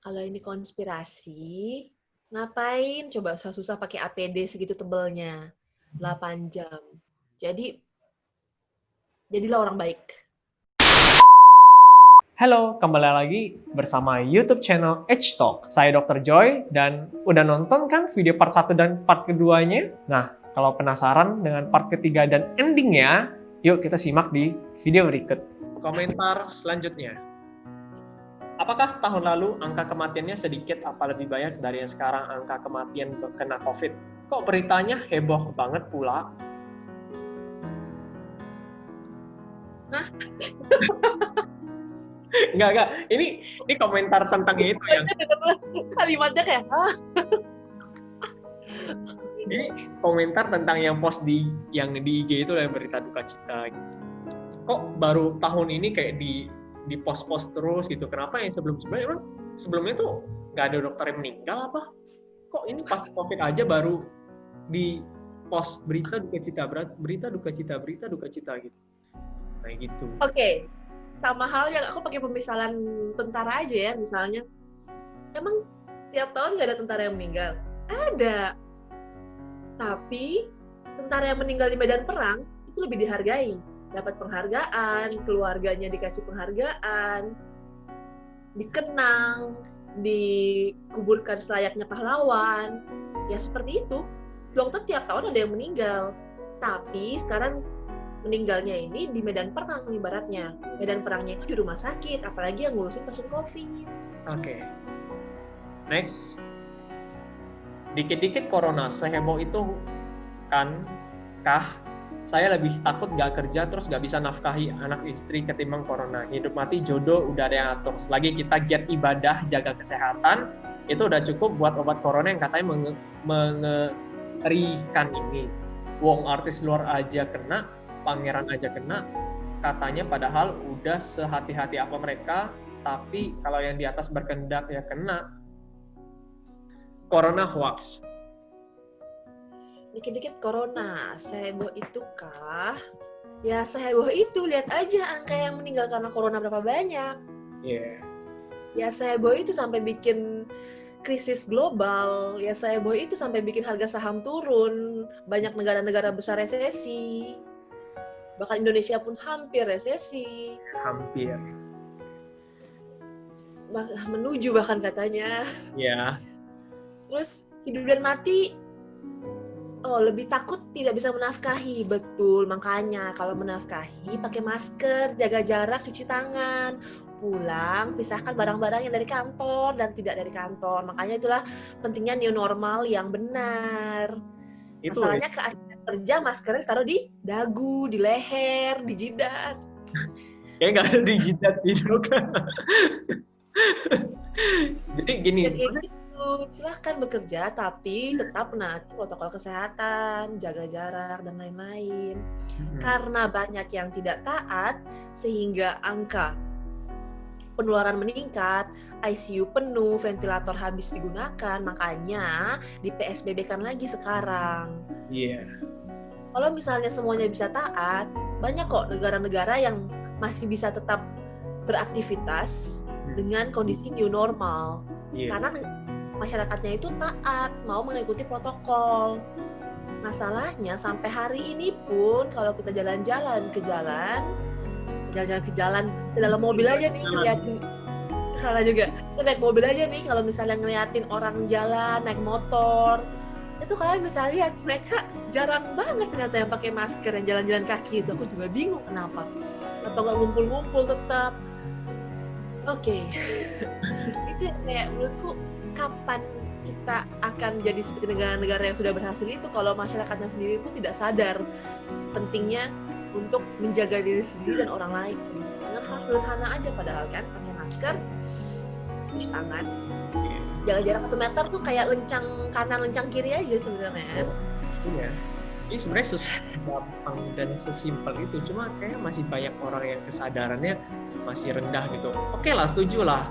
Kalau ini konspirasi, ngapain coba susah-susah pakai APD segitu tebelnya? 8 jam. Jadilah orang baik. Halo, kembali lagi bersama YouTube channel H Talk. Saya Dr. Joy dan udah nonton kan video part 1 dan part keduanya? Nah, kalau penasaran dengan part ketiga dan endingnya, yuk kita simak di video berikut. Komentar selanjutnya. Apakah tahun lalu angka kematiannya sedikit apa lebih banyak dari yang sekarang angka kematian kena COVID? Kok beritanya heboh banget pula? Hah? Enggak. Ini komentar tentang itu yang Kalimatnya kayak, ini komentar tentang yang post yang di IG itu yang berita duka cita. Kok baru tahun ini kayak di post-post terus gitu? Kenapa yang sebelumnya tuh nggak ada dokter yang meninggal apa? Kok ini pas COVID aja baru di post berita duka cita gitu. Kayak gitu. Oke. Sama hal yang aku pakai pemisalan tentara aja ya, misalnya. Emang tiap tahun nggak ada tentara yang meninggal? Ada. Tapi tentara yang meninggal di medan perang itu lebih dihargai. Dapat penghargaan, keluarganya dikasih penghargaan, dikenang, dikuburkan selayaknya pahlawan. Ya seperti itu. Dokter tiap tahun ada yang meninggal. Tapi sekarang meninggalnya ini di medan perang ibaratnya. Medan perangnya itu di rumah sakit, apalagi yang ngurusin pasien COVID. Oke. Next. Dikit-dikit corona seheboh itu kan kah? Saya lebih takut gak kerja terus gak bisa nafkahi anak istri ketimbang corona. Hidup mati jodoh udah ada yang atur. Selagi kita giat ibadah, jaga kesehatan, itu udah cukup buat obat corona yang katanya mengerikan ini. Wong artis luar aja kena, pangeran aja kena, katanya padahal udah sehati-hati apa mereka, tapi kalau yang di atas berkendak ya kena. Corona hoax. Dikit-dikit corona, seheboh itu kah? Ya seheboh itu, lihat aja angka yang meninggal karena corona berapa banyak. Yeah. Ya seheboh itu sampai bikin krisis global, ya seheboh itu sampai bikin harga saham turun, banyak negara-negara besar resesi, bahkan Indonesia pun hampir resesi. Hampir. Menuju bahkan katanya. Ya. Terus hidup dan mati, lebih takut tidak bisa menafkahi. Betul, makanya kalau menafkahi pakai masker, jaga jarak, cuci tangan. Pulang, pisahkan barang-barang yang dari kantor dan tidak dari kantor. Makanya itulah pentingnya new normal yang benar. Masalahnya keasikan kerja, maskernya taruh di dagu, di leher, di jidat. Kayaknya nggak ada di jidat sih, dok. Jadi gini. Silahkan bekerja, tapi tetap menaati protokol kesehatan, jaga jarak, dan lain-lain. Karena banyak yang tidak taat, sehingga angka penularan meningkat, ICU penuh, ventilator habis digunakan, makanya di PSBB-kan lagi sekarang. Iya. Kalau misalnya semuanya bisa taat, banyak kok negara-negara yang masih bisa tetap beraktivitas dengan kondisi new normal. Karena masyarakatnya itu taat, mau mengikuti protokol. Masalahnya sampai hari ini pun kalau kita jalan-jalan ke jalan ke dalam mobil aja nih ngeliatin, salah juga, kita naik mobil aja nih kalau misalnya ngeliatin orang jalan naik motor, itu kalian bisa lihat mereka jarang banget ternyata yang pakai masker, yang jalan-jalan kaki itu. Aku juga bingung kenapa, atau nggak ngumpul-ngumpul tetap. Oke. Itu kayak menurutku, kapan kita akan jadi seperti negara-negara yang sudah berhasil itu kalau masyarakatnya sendiri pun tidak sadar pentingnya untuk menjaga diri sendiri dan orang lain dengan hal sederhana aja, padahal kan pakai masker, cuci tangan, jaga jarak 1 meter tuh kayak lencang kanan lencang kiri aja sebenarnya. Iya. Ini sebenarnya segampang dan sesimpel itu, cuma kayak masih banyak orang yang kesadarannya masih rendah gitu. Oke lah, setuju lah,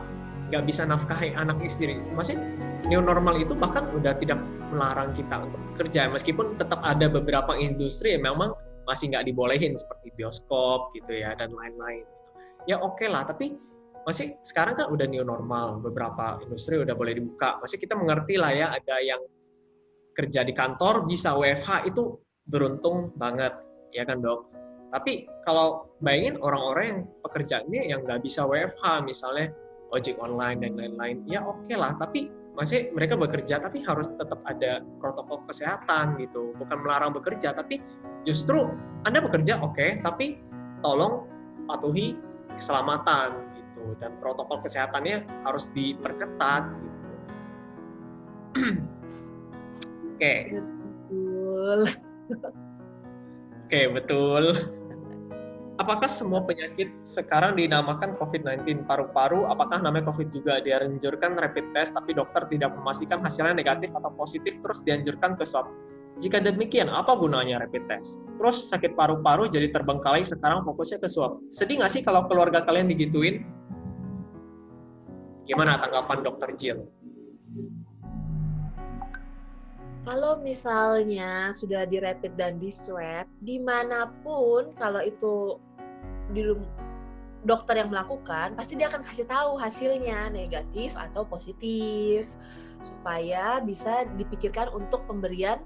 nggak bisa nafkahi anak istri. Maksudnya new normal itu bahkan udah tidak melarang kita untuk kerja, meskipun tetap ada beberapa industri yang memang masih nggak dibolehin seperti bioskop gitu ya dan lain-lain. Ya oke lah, tapi masih sekarang kan udah new normal, beberapa industri udah boleh dibuka. Masih kita mengerti lah ya, ada yang kerja di kantor bisa WFH, itu beruntung banget, ya kan dok? Tapi kalau bayangin orang-orang yang pekerjaannya yang nggak bisa WFH, misalnya ojek online dan lain-lain, ya oke lah, tapi masih mereka bekerja, tapi harus tetap ada protokol kesehatan gitu. Bukan melarang bekerja, tapi justru Anda bekerja oke, tapi tolong patuhi keselamatan gitu, dan protokol kesehatannya harus diperketat gitu. Oke. Betul. Oke, betul. Apakah semua penyakit sekarang dinamakan COVID-19 paru-paru? Apakah namanya COVID juga dianjurkan rapid test, tapi dokter tidak memastikan hasilnya negatif atau positif, terus dianjurkan ke swab? Jika demikian, apa gunanya rapid test? Terus sakit paru-paru jadi terbengkalai, sekarang fokusnya ke swab. Sedih nggak sih kalau keluarga kalian digituin? Gimana tanggapan dokter Jill? Kalau misalnya sudah di rapid dan di swab, dimanapun kalau itu di dokter yang melakukan, pasti dia akan kasih tahu hasilnya negatif atau positif, supaya bisa dipikirkan untuk pemberian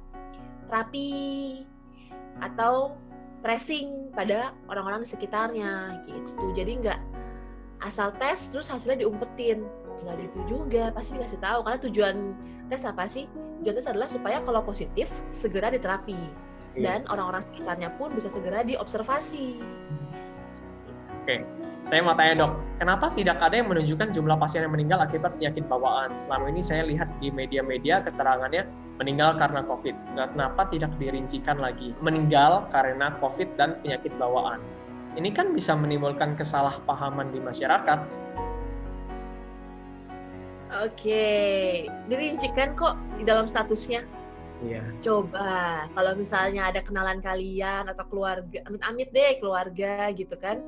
terapi atau tracing pada orang-orang di sekitarnya gitu. Jadi nggak asal tes terus hasilnya diumpetin, nggak gitu juga, pasti dikasih tahu, karena tujuan tes apa sih? Tujuan tes adalah supaya kalau positif segera diterapi dan orang-orang sekitarnya pun bisa segera diobservasi. Oke, saya mau tanya dok, kenapa tidak ada yang menunjukkan jumlah pasien yang meninggal akibat penyakit bawaan? Selama ini saya lihat di media-media keterangannya meninggal karena COVID. Kenapa tidak dirincikan lagi meninggal karena COVID dan penyakit bawaan? Ini kan bisa menimbulkan kesalahpahaman di masyarakat. Oke, dirincikan kok di dalam statusnya. Iya. Coba kalau misalnya ada kenalan kalian atau keluarga, amit-amit deh keluarga gitu kan,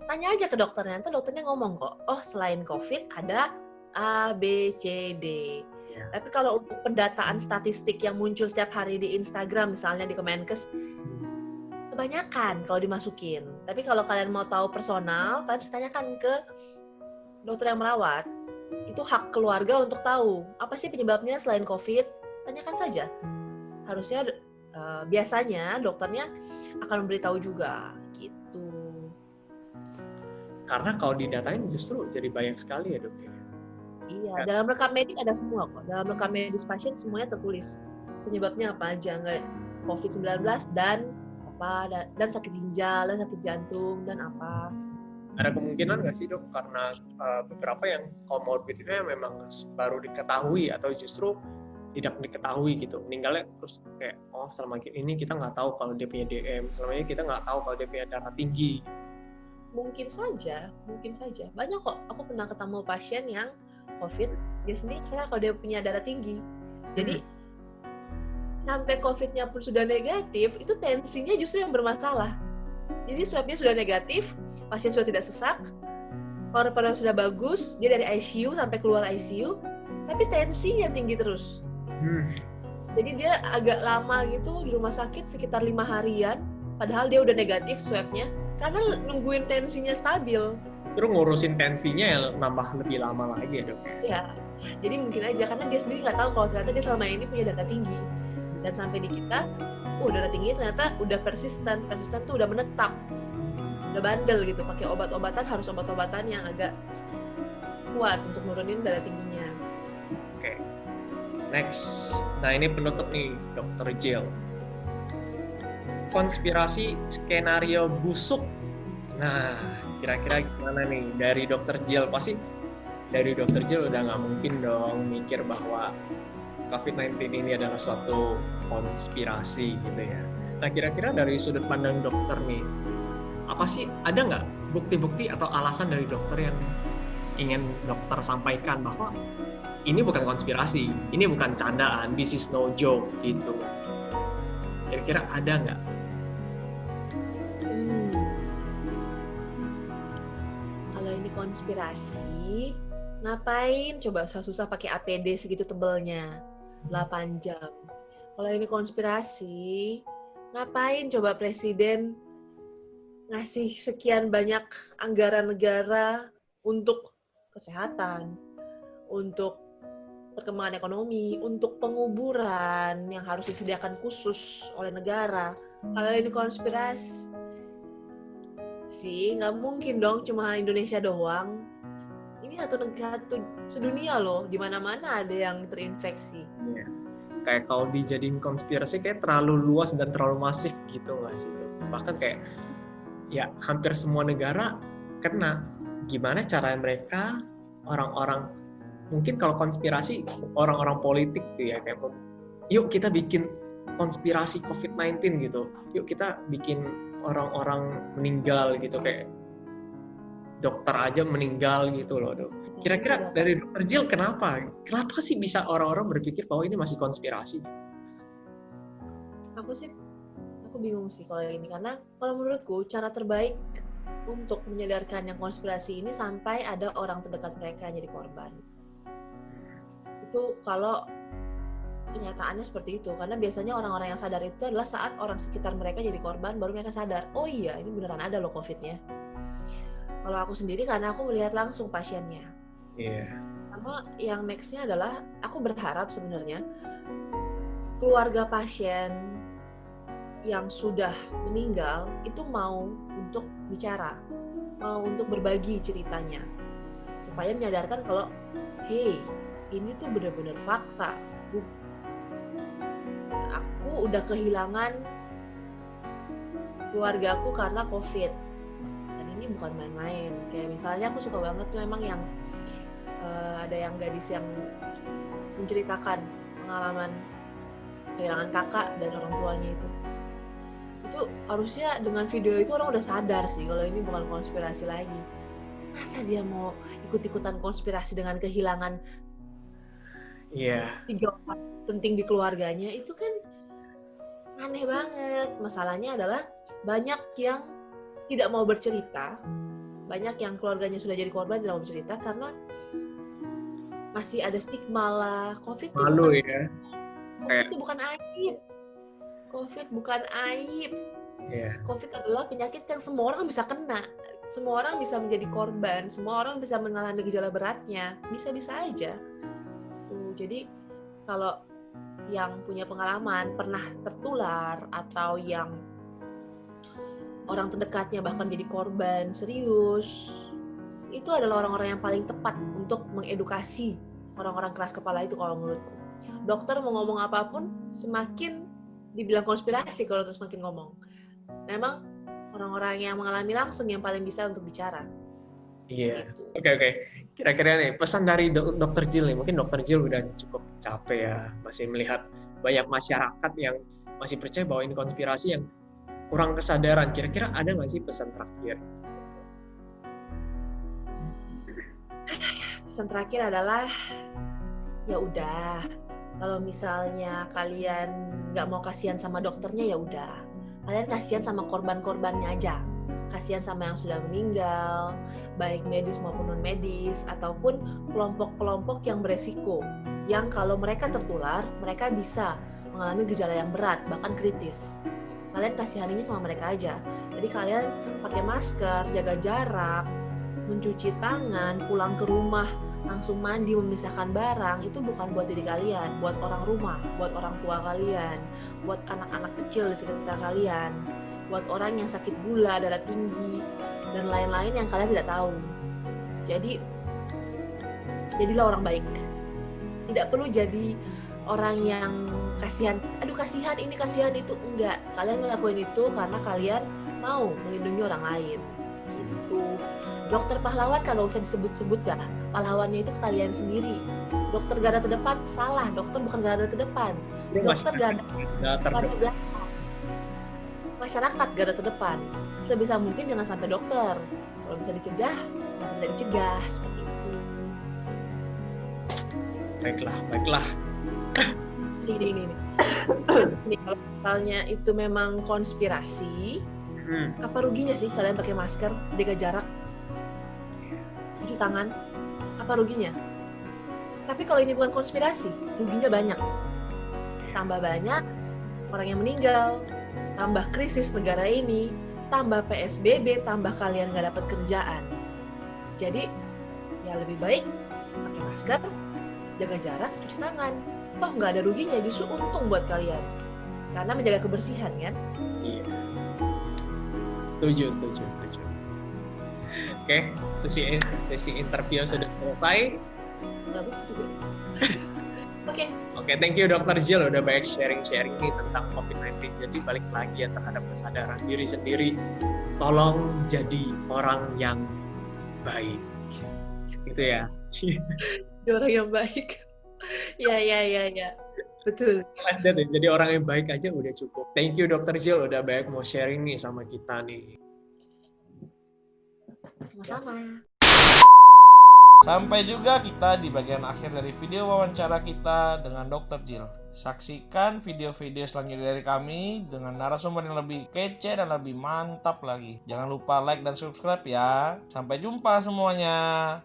tanya aja ke dokternya, nanti dokternya ngomong kok, oh selain COVID ada A, B, C, D. Ya. Tapi kalau untuk pendataan statistik yang muncul setiap hari di Instagram, misalnya di Kemenkes, kebanyakan kalau dimasukin. Tapi kalau kalian mau tahu personal, kalian bisa tanyakan ke dokter yang merawat. Itu hak keluarga untuk tahu, apa sih penyebabnya selain COVID, tanyakan saja. Harusnya, biasanya dokternya akan memberitahu juga, gitu. Karena kalau didatain justru jadi banyak sekali ya dok. Iya, dalam rekam medik ada semua kok. Dalam rekam medis pasien semuanya tertulis penyebabnya apa aja, nggak COVID-19 dan apa, dan sakit ginjal, dan sakit jantung, dan apa. Ada kemungkinan nggak sih dok, karena beberapa yang comorbidnya memang baru diketahui atau justru tidak diketahui gitu, meninggalnya terus kayak, oh selama ini kita nggak tahu kalau dia punya DM, selama ini kita nggak tahu kalau dia punya darah tinggi. Mungkin saja. Banyak kok, aku pernah ketemu pasien yang COVID, dia sendiri sadar kalau dia punya darah tinggi. Jadi, sampai COVID-nya pun sudah negatif, itu tensinya justru yang bermasalah. Jadi swabnya sudah negatif, pasien sudah tidak sesak, paru-paru sudah bagus, dia dari ICU sampai keluar ICU, tapi tensinya tinggi terus. Jadi dia agak lama gitu di rumah sakit, sekitar 5 harian, padahal dia udah negatif swabnya, karena nungguin tensinya stabil. Terus ngurusin tensinya ya nambah lebih lama lagi ya dok? Ya, jadi mungkin aja, karena dia sendiri nggak tahu kalau ternyata dia selama ini punya darah tinggi. Dan sampai di kita, darah tinggi ternyata udah persisten tuh udah menetap. Udah bandel gitu, pakai obat-obatan, harus obat-obatan yang agak kuat untuk nurunin darah tingginya. Oke. Next. Nah, ini penutup nih, Dr. Jill. Konspirasi skenario busuk. Nah, kira-kira gimana nih dari Dr. Jill? Pasti dari Dr. Jill udah nggak mungkin dong mikir bahwa COVID-19 ini adalah suatu konspirasi gitu ya. Nah, kira-kira dari sudut pandang dokter nih, apa sih, ada nggak bukti-bukti atau alasan dari dokter yang ingin dokter sampaikan bahwa ini bukan konspirasi, ini bukan candaan, this is no joke gitu. Kira-kira ada nggak? Kalau ini konspirasi, ngapain coba susah-susah pakai APD segitu tebelnya, 8 jam. Kalau ini konspirasi, ngapain coba presiden ngasih sekian banyak anggaran negara untuk kesehatan, untuk perkembangan ekonomi, untuk penguburan yang harus disediakan khusus oleh negara. Kalau ini konspirasi sih, nggak mungkin dong cuma Indonesia doang. Ini satu sedunia loh, di mana-mana ada yang terinfeksi. Iya. Kayak kalau dijadiin konspirasi kayak terlalu luas dan terlalu masif gitu nggak sih? Bahkan kayak ya hampir semua negara kena. Gimana cara mereka orang-orang, mungkin kalau konspirasi orang-orang politik gitu ya, kayak yuk kita bikin konspirasi COVID-19 gitu, yuk kita bikin orang-orang meninggal gitu, kayak dokter aja meninggal gitu loh. Kira-kira dari Dr. Jill kenapa sih bisa orang-orang berpikir bahwa ini masih konspirasi? Aku bingung sih kalau ini, karena kalau menurutku cara terbaik untuk menyadarkan yang konspirasi ini sampai ada orang terdekat mereka yang jadi korban. Itu kalau kenyataannya seperti itu, karena biasanya orang-orang yang sadar itu adalah saat orang sekitar mereka jadi korban, baru mereka sadar, oh iya ini beneran ada loh COVID-nya. Kalau aku sendiri karena aku melihat langsung pasiennya. Iya. Sama yang nextnya adalah aku berharap sebenarnya keluarga pasien yang sudah meninggal itu mau untuk bicara, mau untuk berbagi ceritanya, supaya menyadarkan kalau, hey, ini tuh benar-benar fakta. Aku udah kehilangan keluargaku karena COVID. Dan ini bukan main-main. Kayak misalnya aku suka banget tuh emang yang ada yang gadis yang menceritakan pengalaman kehilangan kakak dan orang tuanya itu harusnya dengan video itu orang udah sadar sih kalau ini bukan konspirasi lagi. Masa dia mau ikut-ikutan konspirasi dengan kehilangan tiga orang penting di keluarganya? Itu kan aneh banget. Masalahnya adalah banyak yang tidak mau bercerita, banyak yang keluarganya sudah jadi korban tidak mau bercerita karena masih ada stigma lah. COVID malu ya. COVID itu bukan aib. COVID bukan aib. Yeah. COVID adalah penyakit yang semua orang bisa kena. Semua orang bisa menjadi korban. Semua orang bisa mengalami gejala beratnya. Bisa-bisa aja. Jadi kalau yang punya pengalaman pernah tertular atau yang orang terdekatnya bahkan jadi korban serius, itu adalah orang-orang yang paling tepat untuk mengedukasi orang-orang keras kepala itu kalau menurutku. Dokter mau ngomong apapun semakin dibilang konspirasi kalau terus makin ngomong. Memang orang-orang yang mengalami langsung yang paling bisa untuk bicara. Iya. Gitu. Oke. Kira-kira nih pesan dari Dr. Jill nih. Mungkin Dr. Jill udah cukup capek ya, masih melihat banyak masyarakat yang masih percaya bahwa ini konspirasi, yang kurang kesadaran. Kira-kira ada nggak sih pesan terakhir? Pesan terakhir adalah ya udah. Kalau misalnya kalian nggak mau kasihan sama dokternya, ya udah, kalian kasihan sama korban-korbannya aja, kasihan sama yang sudah meninggal, baik medis maupun non medis, ataupun kelompok-kelompok yang beresiko, yang kalau mereka tertular, mereka bisa mengalami gejala yang berat, bahkan kritis. Kalian kasihaninya sama mereka aja. Jadi kalian pakai masker, jaga jarak, mencuci tangan, pulang ke rumah langsung mandi, memisahkan barang, itu bukan buat diri kalian, buat orang rumah, buat orang tua kalian, buat anak-anak kecil di sekitar kalian, buat orang yang sakit gula, darah tinggi, dan lain-lain yang kalian tidak tahu. Jadi, jadilah orang baik. Tidak perlu jadi orang yang kasihan, aduh kasihan ini, kasihan itu, enggak. Kalian ngelakuin itu karena kalian mau melindungi orang lain. Gitu. Dokter pahlawan kagak usah disebut-sebut dah. Pahlawannya itu kalian sendiri. Dokter garda terdepan salah. Dokter bukan garda terdepan. Dokter garda terdepan. Masyarakat garda terdepan. Sebisa mungkin jangan sampai dokter. Kalau bisa dicegah, tidak dicegah seperti itu. Baiklah. Ini. Kalau misalnya itu memang konspirasi, apa ruginya sih kalian pakai masker, jaga jarak, cuci tangan? Apa ruginya? Tapi kalau ini bukan konspirasi, ruginya banyak. Tambah banyak orang yang meninggal, tambah krisis negara ini, tambah PSBB, tambah kalian nggak dapat kerjaan. Jadi Ya lebih baik pakai masker, jaga jarak, cuci tangan. Toh nggak ada ruginya, justru untung buat kalian. Karena menjaga kebersihan kan. Iya. Setuju. Oke, sesi interview sudah selesai. Bagus juga. Oke. Thank you Dr. Jill udah banyak sharing nih tentang COVID-19. Jadi balik lagi ya terhadap kesadaran diri sendiri. Tolong jadi orang yang baik. Gitu ya. Jadi orang yang baik. Ya. Betul. Jadi orang yang baik aja udah cukup. Thank you Dr. Jill udah banyak mau sharing nih sama kita nih. Sama-sama. Sampai juga kita di bagian akhir dari video wawancara kita dengan Dr. Jill. Saksikan video-video selanjutnya dari kami dengan narasumber yang lebih kece dan lebih mantap lagi. Jangan lupa like dan subscribe ya. Sampai jumpa semuanya.